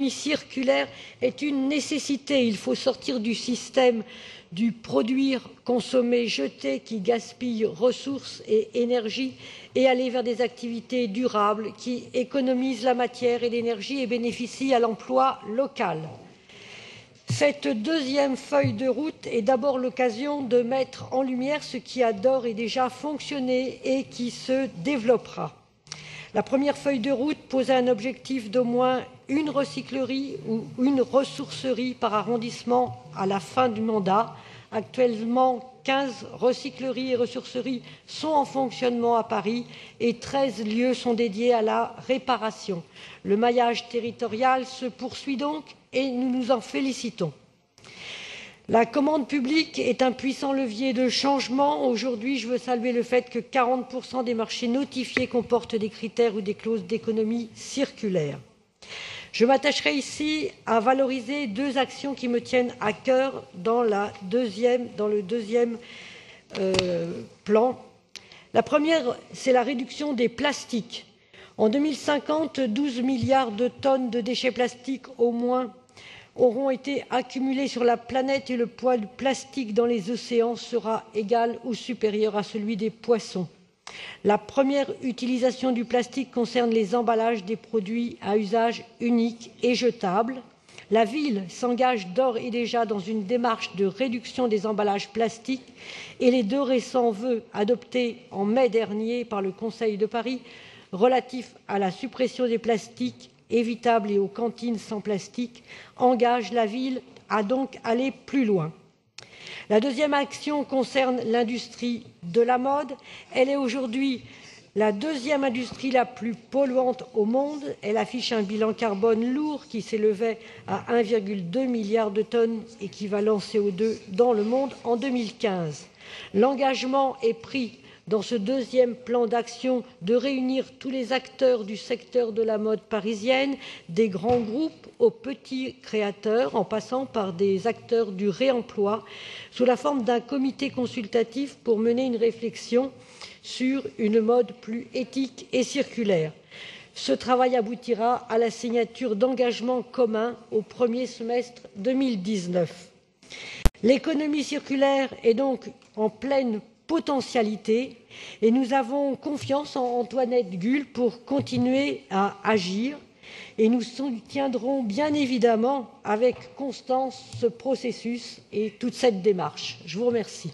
circulaire est une nécessité. Il faut sortir du système du produire, consommer, jeter qui gaspille ressources et énergie et aller vers des activités durables qui économisent la matière et l'énergie et bénéficient à l'emploi local. Cette deuxième feuille de route est d'abord l'occasion de mettre en lumière ce qui a d'ores et déjà fonctionné et qui se développera. La première feuille de route posait un objectif d'au moins une recyclerie ou une ressourcerie par arrondissement à la fin du mandat. Actuellement, 15 recycleries et ressourceries sont en fonctionnement à Paris et 13 lieux sont dédiés à la réparation. Le maillage territorial se poursuit donc et nous nous en félicitons. La commande publique est un puissant levier de changement. Aujourd'hui, je veux saluer le fait que 40% des marchés notifiés comportent des critères ou des clauses d'économie circulaire. Je m'attacherai ici à valoriser deux actions qui me tiennent à cœur dans le deuxième plan. La première, c'est la réduction des plastiques. En 2050, 12 milliards de tonnes de déchets plastiques au moins auront été accumulés sur la planète et le poids du plastique dans les océans sera égal ou supérieur à celui des poissons. La première utilisation du plastique concerne les emballages des produits à usage unique et jetable. La ville s'engage d'ores et déjà dans une démarche de réduction des emballages plastiques et les deux récents vœux adoptés en mai dernier par le Conseil de Paris relatifs à la suppression des plastiques évitables et aux cantines sans plastique engagent la ville à donc aller plus loin. La deuxième action concerne l'industrie de la mode. Elle est aujourd'hui la deuxième industrie la plus polluante au monde. Elle affiche un bilan carbone lourd qui s'élevait à 1,2 milliard de tonnes équivalent CO2 dans le monde en 2015. L'engagement est pris dans ce deuxième plan d'action de réunir tous les acteurs du secteur de la mode parisienne, des grands groupes aux petits créateurs, en passant par des acteurs du réemploi, sous la forme d'un comité consultatif pour mener une réflexion sur une mode plus éthique et circulaire. Ce travail aboutira à la signature d'engagements communs au premier semestre 2019. L'économie circulaire est donc en pleine potentialité et nous avons confiance en Antoinette Guhl pour continuer à agir et nous soutiendrons bien évidemment avec constance ce processus et toute cette démarche. Je vous remercie.